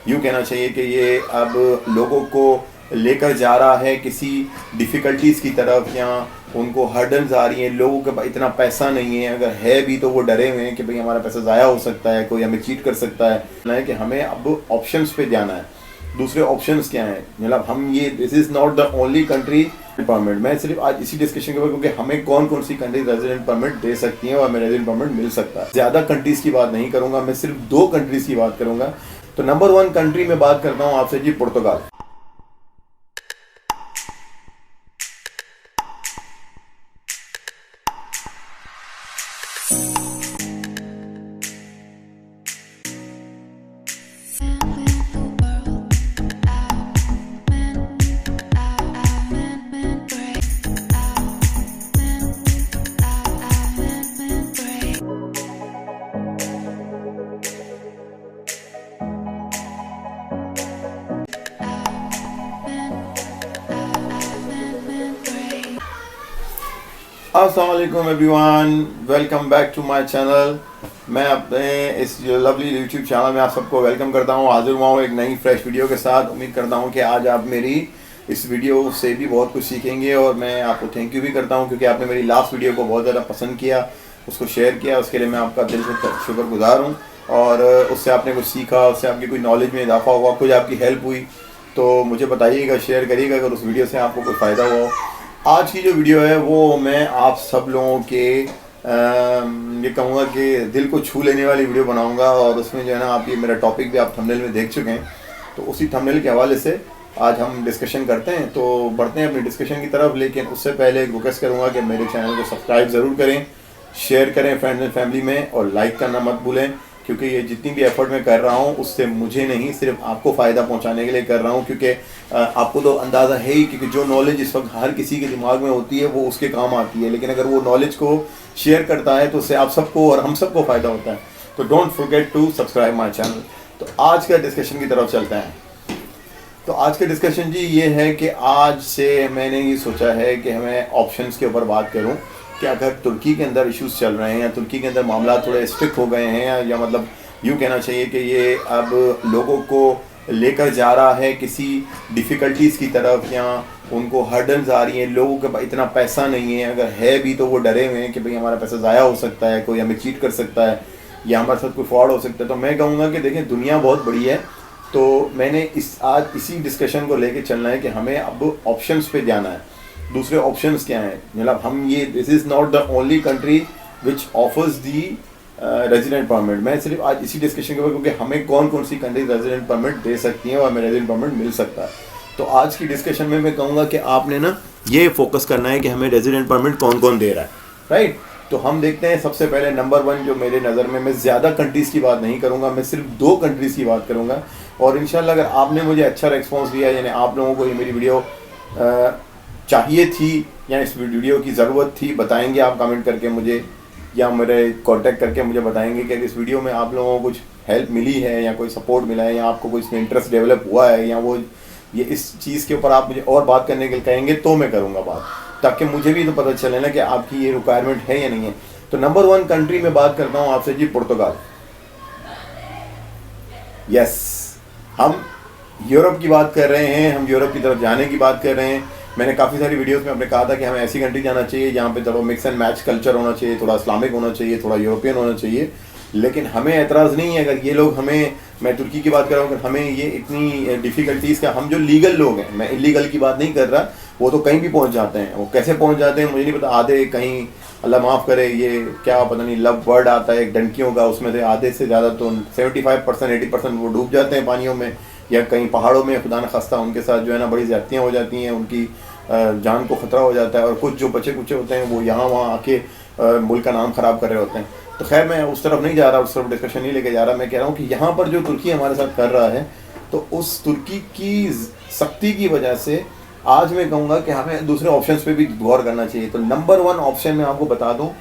यूँ कहना चाहिए कि ये अब लोगों को लेकर जा रहा है किसी डिफ़िकल्टीज़ की तरफ, या उनको हर्डल्स आ रही हैं, लोगों के पास इतना पैसा नहीं है, अगर है भी तो वो डरे हुए हैं कि भाई हमारा पैसा ज़ाया हो सकता है, कोई हमें चीट कर सकता है कि हमें अब ऑप्शंस पे जाना है। दूसरे ऑप्शंस क्या हैं, मतलब हम ये this is not the only country permit. मैं सिर्फ आज इसी डिस्कशन के ऊपर, क्योंकि हमें कौन कौन सी कंट्री रेजिडेंट परमिट दे सकती हैं और हमें रेजिडेंट परमिट मिल सकता है। ज़्यादा कंट्रीज़ की बात नहीं करूँगा, मैं सिर्फ 2 कंट्रीज़ की बात करूँगा। तो नंबर 1 कंट्री में बात करता हूँ आपसे जी, पुर्तगाल। अस्सलाम वालेकुम everyone, welcome back to my channel. मैं अपने इस लवली यूट्यूब चैनल में आप सबको वेलकम करता हूँ। हाजिर हुआ हूँ एक नई फ्रेश वीडियो के साथ। उम्मीद करता हूँ कि आज आप मेरी इस वीडियो से भी बहुत कुछ सीखेंगे, और मैं आपको थैंक यू भी करता हूँ क्योंकि आपने मेरी लास्ट वीडियो को बहुत ज़्यादा पसंद किया, उसको शेयर किया। उसके लिए मैं आपका दिल से शुक्रगुजार हूँ। और उससे आपने कुछ सीखा, उससे आपकी कोई नॉलेज में इजाफा हुआ, कुछ आपकी हेल्प हुई, तो मुझे बताइएगा, शेयर करिएगा अगर उस वीडियो से आपको कोई फ़ायदा हुआ हो। आज की जो वीडियो है वो मैं आप सब लोगों के ये कहूँगा कि दिल को छू लेने वाली वीडियो बनाऊँगा, और उसमें जो है ना, आप ये मेरा टॉपिक भी आप थंबनेल में देख चुके हैं, तो उसी थंबनेल के हवाले से आज हम डिस्कशन करते हैं। तो बढ़ते हैं अपनी डिस्कशन की तरफ, लेकिन उससे पहले एक रिक्वेस्ट करूँगा कि मेरे चैनल को सब्सक्राइब ज़रूर करें, शेयर करें फ्रेंड्स एंड फैमिली में, और लाइक करना मत भूलें, क्योंकि ये जितनी भी एफर्ट मैं कर रहा हूँ उससे मुझे नहीं, सिर्फ आपको फ़ायदा पहुँचाने के लिए कर रहा हूँ। क्योंकि आपको तो अंदाज़ा है ही कि जो नॉलेज इस वक्त हर किसी के दिमाग में होती है वो उसके काम आती है, लेकिन अगर वो नॉलेज को शेयर करता है तो उससे आप सबको और हम सबको फ़ायदा होता है। तो don't forget to subscribe my channel. तो आज का डिस्कशन की तरफ चलते हैं। तो आज का डिस्कशन जी ये है कि आज से मैंने ये सोचा है कि हमें ऑप्शंस के ऊपर बात करूँ कि अगर तुर्की के अंदर इश्यूज़ चल रहे हैं, या तुर्की के अंदर मामला थोड़े स्ट्रिक्ट हो गए हैं, या मतलब यूँ कहना चाहिए कि ये अब लोगों को लेकर जा रहा है किसी डिफ़िकल्टीज़ की तरफ, या उनको हर्डल्स आ रही हैं, लोगों के पास इतना पैसा नहीं है, अगर है भी तो वो डरे हुए हैं कि भाई हमारा पैसा ज़ाया हो सकता है, कोई हमें चीट कर सकता है, या हमारे साथ कोई फ्रॉड हो सकता है। तो मैं कहूँगा कि देखें, दुनिया बहुत बड़ी है, तो मैंने आज इसी डिस्कशन को लेके चलना है कि हमें अब ऑप्शंस पे जाना है। दूसरे ऑप्शंस क्या हैं, मतलब हम ये this is not the only country which offers the resident permit. मैं सिर्फ आज इसी डिस्कशन के ऊपर, क्योंकि हमें कौन कौन सी कंट्री रेजिडेंट परमिट दे सकती हैं और हमें रेजिडेंट परमिट मिल सकता है। तो आज की डिस्कशन में मैं कहूँगा कि आपने ना ये फोकस करना है कि हमें रेजिडेंट परमिट कौन कौन दे रहा है, राइट। तो हम देखते हैं सबसे पहले नंबर 1 जो मेरे नज़र में, मैं ज़्यादा कंट्रीज़ की बात नहीं करूँगा, मैं सिर्फ 2 कंट्रीज़ की बात करूँगा। और इंशाल्लाह अगर आपने मुझे अच्छा रिस्पॉन्स दिया, यानी आप लोगों को ये मेरी वीडियो चाहिए थी या इस वीडियो की ज़रूरत थी, बताएंगे आप कमेंट करके मुझे, या मेरे कांटेक्ट करके मुझे बताएंगे कि इस वीडियो में आप लोगों को कुछ हेल्प मिली है, या कोई सपोर्ट मिला है, या आपको कोई इसमें इंटरेस्ट डेवलप हुआ है, या वो ये इस चीज़ के ऊपर आप मुझे और बात करने के लिए कहेंगे तो मैं करूँगा बात, ताकि मुझे भी तो पता चले ना कि आपकी ये रिक्वायरमेंट है या नहीं है। तो नंबर 1 कंट्री में बात करता हूँ आपसे जी, पुर्तगाल। यस, हम यूरोप की बात कर रहे हैं, हम यूरोप की तरफ जाने की बात कर रहे हैं। मैंने काफ़ी सारी वीडियोस में अपने कहा था कि हमें ऐसी कंट्री जाना चाहिए जहाँ पे थोड़ा मिक्स एंड मैच कल्चर होना चाहिए, थोड़ा इस्लामिक होना चाहिए, थोड़ा यूरोपियन होना चाहिए। लेकिन हमें एतराज़ नहीं है अगर ये लोग हमें, मैं तुर्की की बात कर रहा हूँ, अगर हमें ये इतनी डिफ़िकल्टीज़ का, हम जो लीगल लोग हैं, मैं इलीगल की बात नहीं कर रहा, वो तो कहीं भी पहुँच जाते हैं। वो कैसे पहुँच जाते हैं मुझे नहीं पता। आधे कहीं, अल्लाह माफ़ करे, ये क्या पता नहीं लव वर्ड आता है एक डंकियों का, उसमें से आधे से ज़्यादा तो 75% 80% वो डूब जाते हैं पानियों में, या कहीं पहाड़ों में खुदा न खास्ता उनके साथ जो है ना बड़ी ज़्यादतियाँ हो जाती हैं, उनकी जान को ख़तरा हो जाता है। और कुछ जो बचे कुचे होते हैं वो यहाँ वहाँ आके मुल्क का नाम ख़राब कर रहे होते हैं। तो खैर मैं उस तरफ नहीं जा रहा, उस तरफ डिस्कशन नहीं लेके जा रहा। मैं कह रहा हूँ कि यहाँ पर जो तुर्की हमारे साथ कर रहा है, तो उस तुर्की की सख्ती की वजह से आज मैं कहूँगा कि हमें दूसरे ऑप्शंस पे भी गौर करना चाहिए। तो नंबर 1 ऑप्शन मैं आपको बता दूँ,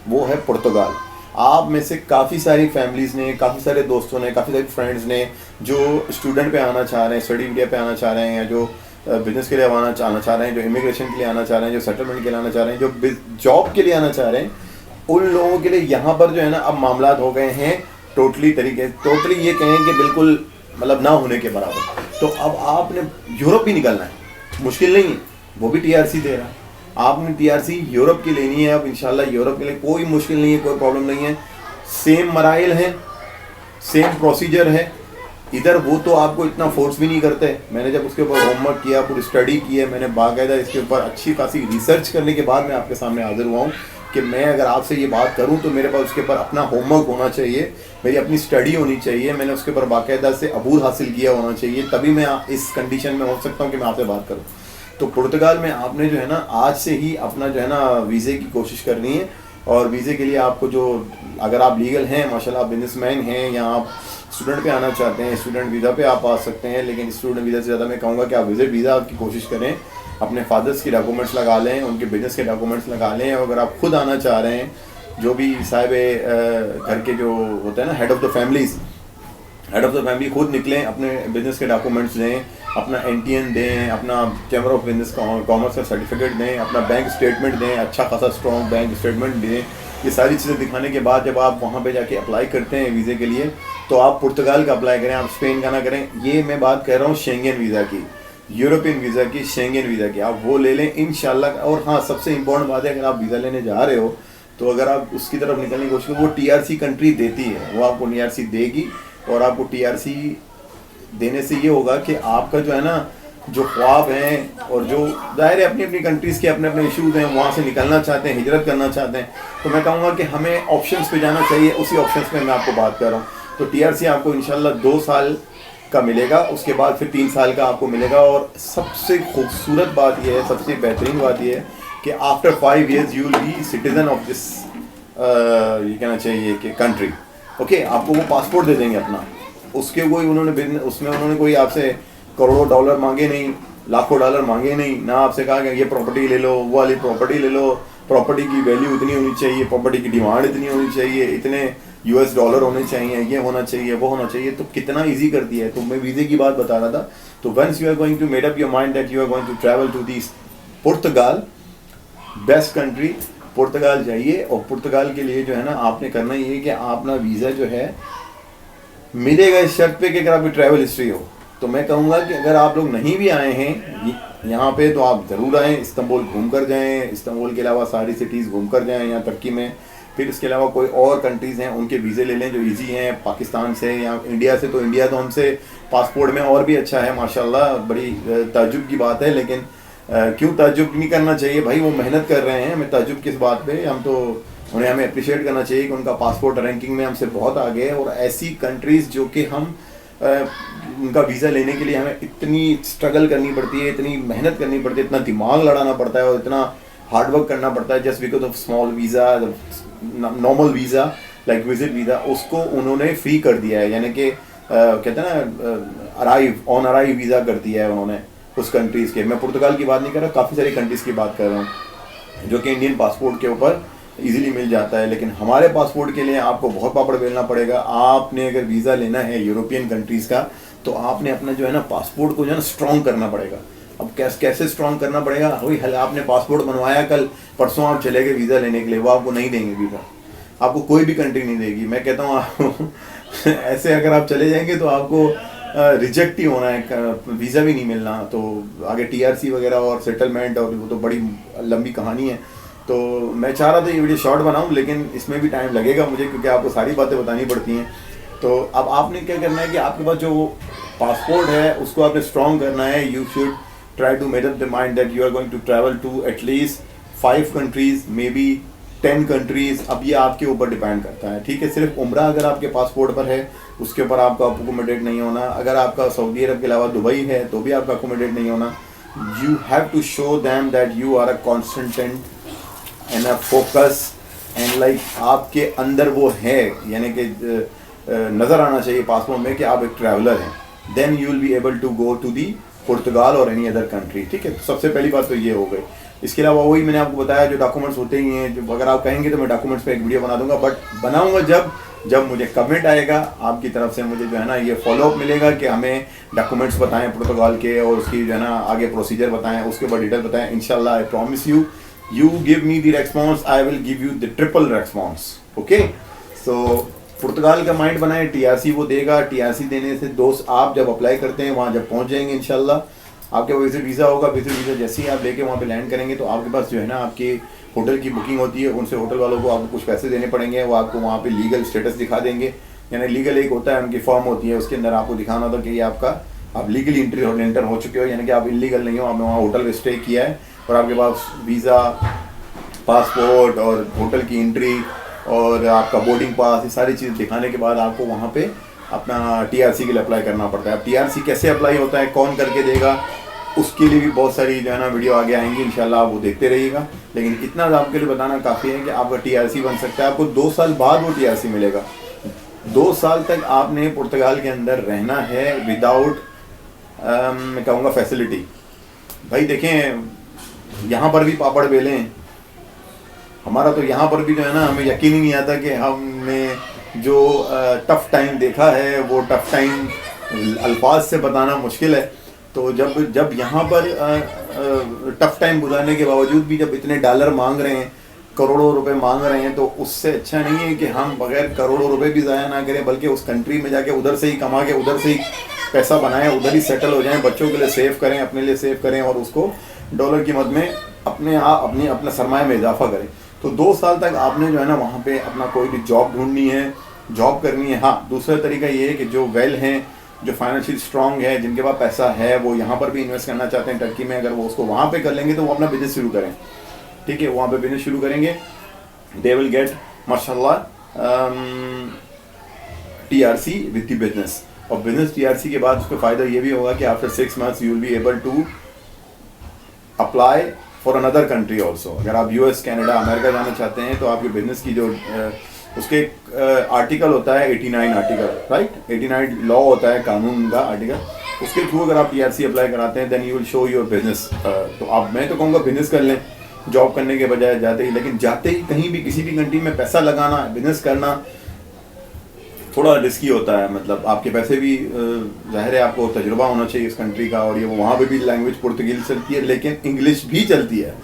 वो है पुर्तगाल। आप में से काफ़ी सारी फैमिलीज़ ने, काफ़ी सारे दोस्तों ने, काफ़ी सारे फ्रेंड्स ने जो स्टूडेंट पे आना चाह रहे हैं, स्टडी वीडियो पे आना चाह रहे हैं, या जो बिज़नेस के लिए आना चाह रहे हैं, जो इमिग्रेशन के लिए आना चाह रहे हैं, जो सेटलमेंट के लिए आना चाह रहे हैं, जो जॉब के लिए आना चाह रहे हैं, उन लोगों के लिए यहाँ पर जो है ना अब मामलात हो गए हैं टोटली ये कहें कि बिल्कुल मतलब ना होने के बराबर। तो अब आपने यूरोप भी निकलना है, मुश्किल नहीं है, वो भी टीआरसी दे रहा है, आपने टीआरसी यूरोप की लेनी है। अब इंशाल्लाह यूरोप के लिए कोई मुश्किल नहीं है, कोई प्रॉब्लम नहीं है, सेम मराइल है, सेम प्रोसीजर है। इधर वो तो आपको इतना फोर्स भी नहीं करते। मैंने जब उसके ऊपर होमवर्क किया, पूरी स्टडी की है, मैंने बाकायदा इसके ऊपर अच्छी खासी रिसर्च करने के बाद मैं आपके सामने हाजिर हुआ हूँ कि मैं अगर आपसे ये बात करूँ तो मेरे पास उसके ऊपर अपना होमवर्क होना चाहिए, मेरी अपनी स्टडी होनी चाहिए, मैंने उसके ऊपर बाकायदा से अबूर हासिल किया होना चाहिए, तभी मैं इस कंडीशन में हो सकता हूँ कि मैं आपसे बात करूँ। तो पुर्तगाल में आपने जो है ना आज से ही अपना जो है ना वीज़े की कोशिश करनी है। और वीज़े के लिए आपको जो, अगर आप लीगल हैं माशाल्लाह, आप बिजनेसमैन हैं, या आप स्टूडेंट पे आना चाहते हैं, स्टूडेंट वीज़ा पे आप आ सकते हैं। लेकिन स्टूडेंट वीज़ा से ज़्यादा मैं कहूँगा कि आप विजिट वीज़ा की कोशिश करें, अपने फादर्स के डॉक्यूमेंट्स लगा लें, उनके बिजनेस के डॉक्यूमेंट्स लगा लें। और अगर आप खुद आना चाह रहे हैं, जो भी साहिब घर के जो होते हैं ना, हेड ऑफ़ द फैमिली खुद निकलें, अपने बिजनेस के डॉक्यूमेंट्स दें, अपना एनटीएन दें, अपना चैम्बर ऑफ बिजनेस कॉमर्स का सर्टिफिकेट दें, अपना बैंक स्टेटमेंट दें, अच्छा खासा स्ट्रॉन्ग बैंक स्टेटमेंट दें। ये सारी चीज़ें दिखाने के बाद जब आप वहाँ पे जाके अप्लाई करते हैं वीज़े के लिए, तो आप पुर्तगाल का अप्लाई करें, आप स्पेन का ना करें। ये मैं बात कर रहा हूँ शेंगेन वीज़ा की, यूरोपियन वीज़ा की, शेंगेन वीज़ा की, आप वो ले लें इंशाल्लाह। और हाँ, सबसे इम्पोर्टेंट बात है, अगर आप वीज़ा लेने जा रहे हो तो अगर आप उसकी तरफ निकलने की कोशिश करो, वो टीआरसी कंट्री देती है, वो आपको टीआरसी देगी। और आपको टीआरसी देने से ये होगा कि आपका जो है ना, जो ख्वाब हैं, और जो ज़ाहिर है अपनी अपनी कंट्रीज़ के अपने अपने इशूज़ हैं, वहाँ से निकलना चाहते हैं, हिजरत करना चाहते हैं, तो मैं कहूँगा कि हमें ऑप्शंस पे जाना चाहिए। उसी ऑप्शंस पे मैं आपको बात कर रहा हूँ। तो टीआरसी आपको इंशाल्लाह 2 साल का मिलेगा, उसके बाद फिर 3 साल का आपको मिलेगा। और सबसे खूबसूरत बात यह है, सबसे बेहतरीन बात यह है कि after 5 years you will be citizen of this, ये कहना चाहिए कि कंट्री। ओके, आपको वो पासपोर्ट दे देंगे अपना, उसके कोई उसमें उन्होंने कोई आपसे करोड़ों डॉलर मांगे नहीं, लाखों डॉलर मांगे नहीं ना, आपसे कहा कि ये प्रॉपर्टी ले लो, वो वाली प्रॉपर्टी ले लो, प्रॉपर्टी की वैल्यू इतनी होनी चाहिए, प्रॉपर्टी की डिमांड इतनी होनी चाहिए, इतने यूएस डॉलर होने चाहिए, ये होना चाहिए, वो होना चाहिए। तो कितना इजी कर दिया है। तो मैं वीज़े की बात बता रहा था। तो once you are going to made up your mind that you are going to travel to this Portugal, best country, पुर्तगाल जाइए। और पुर्तगाल के लिए जो है ना, आपने करना ये है कि आप ना वीज़ा जो है मिलेगा इस शर्त पे कि अगर आपकी ट्रैवल हिस्ट्री हो। तो मैं कहूँगा कि अगर आप लोग नहीं भी आए हैं यहाँ पे, तो आप ज़रूर आएँ, इस्तांबुल घूम कर जाएँ, इस्तांबुल के अलावा सारी सिटीज़ घूम कर जाएँ यहाँ तुर्की में। फिर इसके अलावा कोई और कंट्रीज़ हैं, उनके वीज़े ले लें जो इजी हैं, पाकिस्तान से या इंडिया से। तो इंडिया तो हमसे पासपोर्ट में और भी अच्छा है माशाल्लाह, बड़ी ताज्जुब की बात है। लेकिन क्यों ताज्जुब नहीं करना चाहिए भाई, वो मेहनत कर रहे हैं, हमें ताज्जुब किस बात पे, हम तो हमें अप्रिशिएट करना चाहिए कि उनका पासपोर्ट रैंकिंग में हमसे बहुत आगे है। और ऐसी कंट्रीज़ जो कि हम उनका वीज़ा लेने के लिए हमें इतनी स्ट्रगल करनी पड़ती है, इतनी मेहनत करनी पड़ती है, इतना दिमाग लड़ाना पड़ता है और इतना हार्डवर्क करना पड़ता है, just because of small visa, normal visa like visit visa, उसको उन्होंने फ्री कर दिया है। यानी कि कहते हैं ना, ऑन अराइव वीज़ा कर दिया है उन्होंने उस कंट्रीज़ के। मैं पुर्तगाल की बात नहीं कर रहा, काफ़ी सारी कंट्रीज़ की बात कर रहा हूँ जो कि इंडियन पासपोर्ट के ऊपर इजीली मिल जाता है। लेकिन हमारे पासपोर्ट के लिए आपको बहुत पापड़ बेलना पड़ेगा। आपने अगर वीज़ा लेना है यूरोपियन कंट्रीज़ का, तो आपने अपना जो है ना पासपोर्ट को जो है ना स्ट्रॉन्ग करना पड़ेगा। अब कैसे स्ट्रॉन्ग करना पड़ेगा, वही हल, आपने पासपोर्ट बनवाया, कल परसों आप चले गए वीज़ा लेने के लिए, वो आपको नहीं देंगे वीज़ा, आपको कोई भी कंट्री नहीं देगी। मैं कहता हूँ आपको ऐसे अगर आप चले जाएंगे तो आपको रिजेक्ट ही होना है, वीज़ा भी नहीं मिलना। तो आगे टीआरसी वगैरह और सेटलमेंट, और वो तो बड़ी लंबी कहानी है। तो मैं चाह रहा था ये वीडियो शॉर्ट बनाऊं, लेकिन इसमें भी टाइम लगेगा मुझे, क्योंकि आपको सारी बातें बतानी पड़ती हैं। तो अब आपने क्या करना है कि आपके पास जो पासपोर्ट है उसको आपने स्ट्रॉन्ग करना है। You should try to make up the mind that you are going to travel to at least 5 countries, maybe 10 countries. अब ये आपके ऊपर डिपेंड करता है, ठीक है। सिर्फ उम्रा अगर आपके पासपोर्ट पर है, उसके ऊपर आपका अकोमोडेट नहीं होना। अगर आपका सऊदी अरब के अलावा दुबई है तो भी आपका अकोमोडेट नहीं होना। You have to show them that you are a concentrant and a focus and like आपके अंदर वो है, यानी कि नज़र आना चाहिए पासपोर्ट में कि आप एक ट्रैवलर हैं। Then you will be able to go to the Portugal और एनी अदर कंट्री, ठीक है। तो सबसे पहली बात तो ये हो गई। इसके अलावा वही मैंने आपको बताया, जो डॉक्यूमेंट्स होते ही हैं, जो अगर आप कहेंगे तो मैं डॉक्यूमेंट्स पे एक वीडियो बना दूंगा, बट बनाऊंगा जब मुझे कमेंट आएगा आपकी तरफ से, मुझे जो है ना ये फॉलोअप मिलेगा कि हमें डॉक्यूमेंट्स बताएं पुर्तगाल के, और उसकी जो है ना आगे प्रोसीजर बताएं, उसके ऊपर डिटेल बताएं। इंशाल्लाह I promise you give me the response, I will give you the triple response, okay। So पुर्तगाल का माइंड बनाए, टीआरसी वो देगा, टीआरसी देने से दोस्त आप जब अप्लाई करते हैं वहाँ जब पहुँच जाएंगे इंशाल्लाह आपके विजिट वीज़ा होगा। विजिट वीज़ा जैसे ही आप लेके वहाँ पे लैंड करेंगे तो आपके पास जो है ना आपकी होटल की बुकिंग होती है, उनसे होटल वालों को आपको कुछ पैसे देने पड़ेंगे, वो आपको वहाँ पे लीगल स्टेटस दिखा देंगे। यानी लीगल एक होता है, उनकी फॉर्म होती है, उसके अंदर आपको दिखाना होता है कि ये आपका आप लीगली एंटर हो चुके हो, यानी कि आप इलीगल नहीं हो, आपने वहाँ होटल में स्टे किया है और आपके पास वीज़ा, पासपोर्ट और होटल की एंट्री और आपका बोर्डिंग पास, ये सारी चीज़ दिखाने के बाद आपको वहाँ पे अपना टीआरसी के लिए अप्लाई करना पड़ता है। अब टीआरसी कैसे अप्लाई होता है, कौन करके देगा, उसके लिए भी बहुत सारी जो है ना वीडियो आगे आएंगी इंशाल्लाह, आप वो देखते रहिएगा। लेकिन इतना आपके लिए बताना काफ़ी है कि आपका टीआरसी बन सकता है, आपको 2 साल बाद वो टीआरसी मिलेगा। 2 साल तक आपने पुर्तगाल के अंदर रहना है विदाउट मैं कहूँगा फैसिलिटी। भाई देखें, यहाँ पर भी पापड़ बेले हैं, हमारा तो यहाँ पर भी जो है ना हमें यकीन ही नहीं आता कि हमने जो टफ़ टाइम देखा है वो टफ़ टाइम अल्फाज से बताना मुश्किल है। तो जब यहाँ पर टफ़ टाइम गुजारने के बावजूद भी जब इतने डॉलर मांग रहे हैं, करोड़ों रुपए मांग रहे हैं, तो उससे अच्छा नहीं है कि हम बगैर करोड़ों रुपए भी ज़ाया ना करें, बल्कि उस कंट्री में जाके उधर से ही कमा के उधर से ही पैसा बनाएं, उधर ही सेटल हो जाएं, बच्चों के लिए सेव करें, अपने लिए सेव करें और उसको डॉलर की मद में अपना सरमाया में इजाफा करें। तो 2 साल तक आपने जो है ना वहाँ पे अपना कोई भी जॉब ढूंढनी है, जॉब करनी है। हाँ, दूसरा तरीका ये है कि जो वेल हैं, जो फाइनेंशियल स्ट्रांग है, जिनके पास पैसा है, वो यहाँ पर भी इन्वेस्ट करना चाहते हैं टर्की में, अगर वो उसको वहाँ पे कर लेंगे तो वो अपना बिजनेस शुरू करें। ठीक है, वहाँ पे बिजनेस शुरू करेंगे, दे विल गेट माशाल्लाह टीआरसी विद द बिजनेस। और बिजनेस टीआरसी के बाद उसका फ़ायदा ये भी होगा कि after 6 months you will be able to apply for another country also. अगर आप यूएस, कनाडा, अमेरिका जाना चाहते हैं तो आपके बिजनेस की जो उसके आर्टिकल होता है 89 आर्टिकल, राइट, 89 लॉ होता है, कानून का आर्टिकल, उसके थ्रू अगर आप टीआरसी अप्लाई कराते हैं then you will show your business. तो आप, मैं तो कहूँगा बिजनेस कर लें जॉब करने के बजाय जाते ही। लेकिन जाते ही कहीं भी किसी भी कंट्री में पैसा लगाना, बिजनेस करना थोड़ा रिस्की होता है। मतलब आपके पैसे भी ज़ाहिर है आपको तजुर्बा होना चाहिए इस कंट्री का, और ये वहाँ पे भी लैंग्वेज पुर्तगाली चलती है लेकिन इंग्लिश भी चलती है।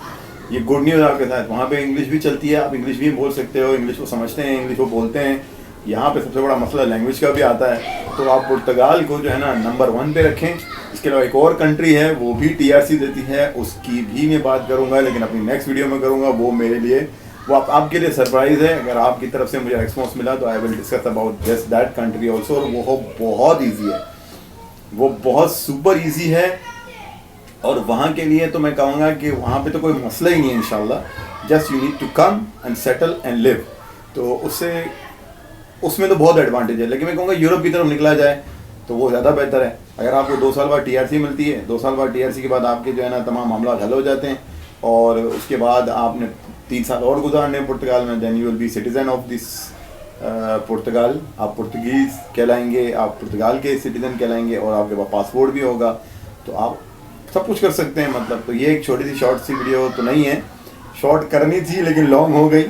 ये गुड न्यूज़ आपके साथ, वहाँ पे इंग्लिश भी चलती है, आप इंग्लिश भी बोल सकते हो, इंग्लिश को समझते हैं, इंग्लिश को बोलते हैं। यहाँ पे सबसे बड़ा मसला लैंग्वेज का भी आता है। तो आप पुर्तगाल को जो है ना नंबर 1 पे रखें। इसके अलावा एक और कंट्री है वो भी टीआरसी देती है, उसकी भी मैं बात करूँगा, लेकिन अपनी नेक्स्ट वीडियो में करूँगा। वो मेरे लिए, वो आपके लिए सरप्राइज़ है। अगर आपकी तरफ से मुझे रिस्पॉन्स मिला तो I will discuss about just that country also. और वो बहुत ईजी है, वो बहुत सुपर ईजी है। और वहाँ के लिए तो मैं कहूँगा कि वहाँ पे तो कोई मसला ही नहीं है इंशाल्लाह। Just you need to come and settle and live. तो उसमें तो बहुत एडवांटेज है। लेकिन मैं कहूँगा यूरोप की तरफ निकला जाए तो वो ज़्यादा बेहतर है। अगर आपको 2 साल बाद टीआरसी मिलती है, 2 साल बाद टीआरसी के बाद आपके जो है ना तमाम मामला हल हो जाते हैं, और उसके बाद आपने 3 साल और गुजारने पुर्तगाल में, then you will be citizen of this Portugal. आप पुर्तगीज़ कहलाएंगे, आप पुर्तगाल के सिटीज़न कहलाएंगे, और आपके पास पासपोर्ट भी होगा, तो आप सब कुछ कर सकते हैं। मतलब तो ये एक छोटी सी शॉर्ट सी वीडियो तो नहीं है, शॉर्ट करनी थी लेकिन लॉन्ग हो गई।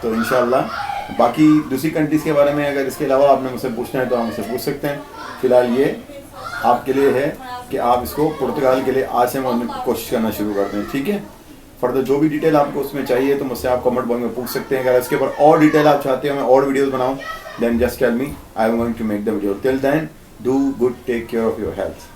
तो इंशाल्लाह बाकी दूसरी कंट्रीज़ के बारे में अगर इसके अलावा आपने मुझसे पूछना है तो आप मुझसे पूछ सकते हैं। फ़िलहाल ये आपके लिए है कि आप इसको पुर्तगाल के लिए आज से कोशिश करना शुरू कर दें। ठीक है, फर्दर जो भी डिटेल आपको उसमें चाहिए तो मुझसे आप कमेंट बॉक्स में पूछ सकते हैं। अगर इसके ऊपर और डिटेल आप चाहते हो मैं और वीडियोज़ बनाऊँ, then just tell me, I am going to make the video. Till then do good, take care of your health.